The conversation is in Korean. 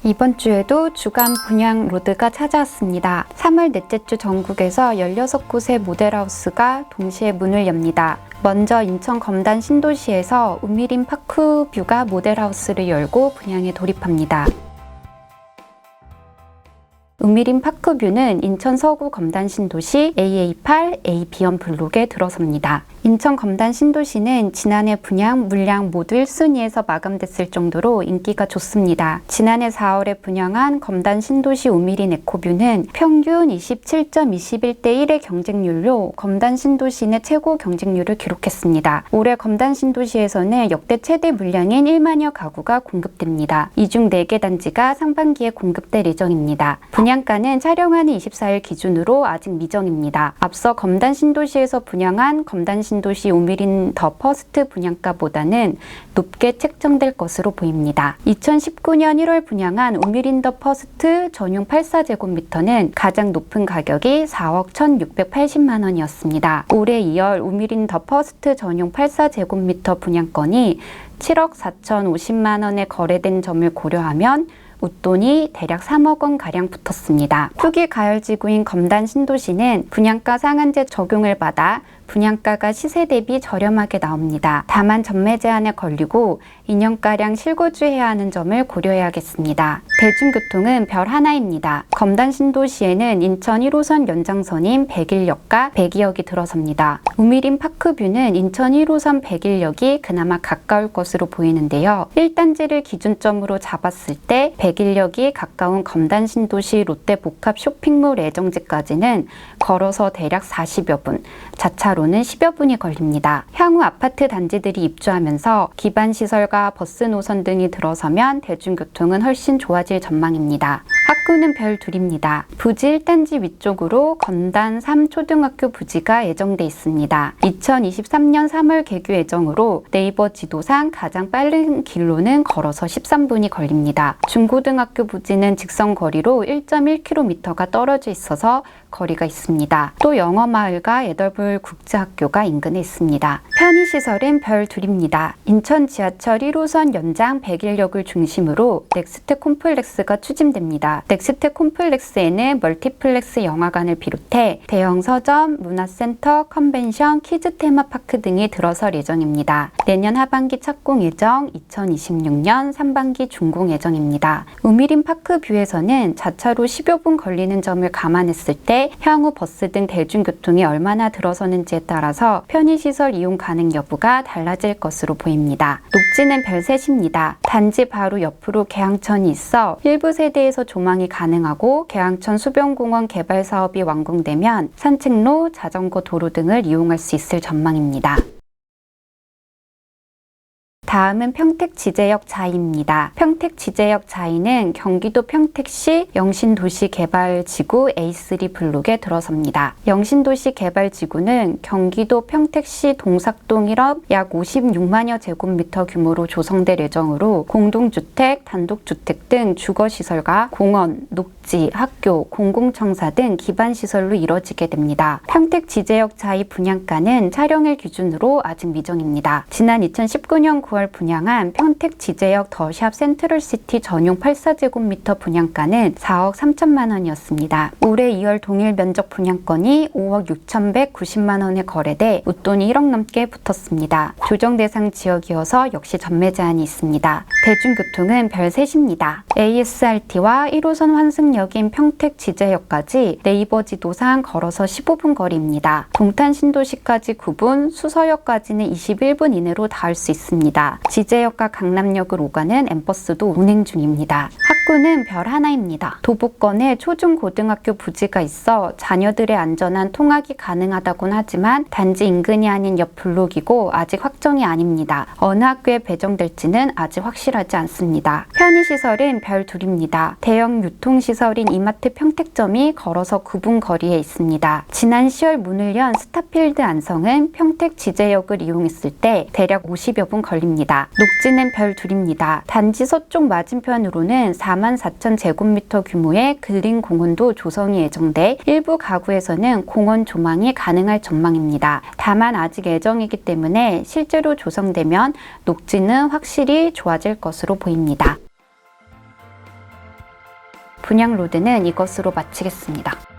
이번 주에도 주간 분양 로드가 찾아왔습니다. 3월 넷째 주 전국에서 16곳의 모델하우스가 동시에 문을 엽니다. 먼저 인천 검단 신도시에서 우미린 파크뷰가 모델하우스를 열고 분양에 돌입합니다. 우미린 파크뷰는 인천 서구 검단 신도시 AA8, AB원 블록에 들어섭니다. 인천 검단 신도시는 지난해 분양, 물량 모두 1순위에서 마감됐을 정도로 인기가 좋습니다. 지난해 4월에 분양한 검단 신도시 우미린 에코뷰는 평균 27.21대 1의 경쟁률로 검단 신도시 내 최고 경쟁률을 기록했습니다. 올해 검단 신도시에서는 역대 최대 물량인 1만여 가구가 공급됩니다. 이 중 4개 단지가 상반기에 공급될 예정입니다. 분양가는 촬영하는 24일 기준으로 아직 미정입니다. 앞서 검단 신도시에서 분양한 검단 신도시 우미린 더 퍼스트 분양가보다는 높게 책정될 것으로 보입니다. 2019년 1월 분양한 우미린 더 퍼스트 전용 84제곱미터는 가장 높은 가격이 4억 1,680만 원이었습니다. 올해 2월 우미린 더 퍼스트 전용 84제곱미터 분양건이 7억 4,050만 원에 거래된 점을 고려하면 웃돈이 대략 3억 원 가량 붙었습니다. 투기 가열지구인 검단 신도시는 분양가 상한제 적용을 받아 분양가가 시세 대비 저렴하게 나옵니다. 다만 전매 제한에 걸리고 2년가량 실거주해야 하는 점을 고려해야겠습니다. 대중교통은 별 하나입니다. 검단 신도시에는 인천 1호선 연장선인 백일역과 백이역이 들어섭니다. 우미린 파크뷰는 인천 1호선 백일역이 그나마 가까울 것으로 보이는데요. 1단지를 기준점으로 잡았을 때 백일역이 가까운 검단 신도시 롯데 복합 쇼핑몰 애정지까지는 걸어서 대략 40여 분, 자차로는 10여 분이 걸립니다. 향후 아파트 단지들이 입주하면서 기반시설과 버스 노선 등이 들어서면 대중교통은 훨씬 좋아질 전망입니다. 학구는 별 둘입니다. 부지 1단지 위쪽으로 건단 3초등학교 부지가 예정돼 있습니다. 2023년 3월 개교 예정으로 네이버 지도상 가장 빠른 길로는 걸어서 13분이 걸립니다. 중고등학교 부지는 직선 거리로 1.1km가 떨어져 있어서 거리가 있습니다. 또 영어마을과 에더블 국제학교가 인근에 있습니다. 편의시설은 별 둘입니다. 인천 지하철 1호선 연장 백일역을 중심으로 넥스트 콤플렉스가 추진됩니다. 넥스트 콤플렉스에는 멀티플렉스 영화관을 비롯해 대형 서점, 문화센터, 컨벤션, 키즈 테마파크 등이 들어설 예정입니다. 내년 하반기 착공 예정, 2026년 상반기 준공 예정입니다. 우미린 파크뷰에서는 자차로 10여 분 걸리는 점을 감안했을 때 향후 버스 등 대중교통이 얼마나 들어서는지에 따라서 편의시설 이용 가능 여부가 달라질 것으로 보입니다. 녹지는 별 셋입니다. 단지 바로 옆으로 계양천이 있어 일부 세대에서 조망이 가능하고 계양천 수변공원 개발 사업이 완공되면 산책로, 자전거 도로 등을 이용할 수 있을 전망입니다. 다음은 평택지제역 자이입니다. 평택지제역 자이는 경기도 평택시 영신도시개발지구 A3 블록에 들어섭니다. 영신도시개발지구는 경기도 평택시 동삭동 1업 약 56만여 제곱미터 규모로 조성될 예정으로 공동주택, 단독주택 등 주거시설과 공원, 녹지, 학교, 공공청사 등 기반시설로 이뤄지게 됩니다. 평택지제역 자이 분양가는 촬영일 기준으로 아직 미정입니다. 지난 2019년 9월 분양한 평택지제역 더샵 센트럴시티 전용 84제곱미터 분양가는 4억 3천만 원이었습니다. 올해 2월 동일 면적 분양건이 5억 6,190만 원에 거래돼 웃돈이 1억 넘게 붙었습니다. 조정 대상 지역이어서 역시 전매 제한이 있습니다. 대중교통은 별 셋입니다. ASRT와 1호선 환승역인 평택지제역까지 네이버 지도상 걸어서 15분 거리입니다. 동탄신도시까지 9분, 수서역까지는 21분 이내로 닿을 수 있습니다. 지제역과 강남역을 오가는 엠버스도 운행 중입니다. 학구는 별 하나입니다. 도보권에 초중고등학교 부지가 있어 자녀들의 안전한 통학이 가능하다곤 하지만 단지 인근이 아닌 옆 블록이고 아직 확정이 아닙니다. 어느 학교에 배정될지는 아직 확실하지 않습니다. 편의시설은 별 둘입니다. 대형 유통시설인 이마트 평택점이 걸어서 9분 거리에 있습니다. 지난 10월 문을 연 스타필드 안성은 평택지제역을 이용했을 때 대략 50여 분 걸립니다. 녹지는 별 둘입니다. 단지 서쪽 맞은편으로는 44,000 제곱미터 규모의 근린 공원도 조성이 예정돼 일부 가구에서는 공원 조망이 가능할 전망입니다. 다만 아직 예정이기 때문에 실제로 조성되면 녹지는 확실히 좋아질 것으로 보입니다. 분양 로드는 이것으로 마치겠습니다.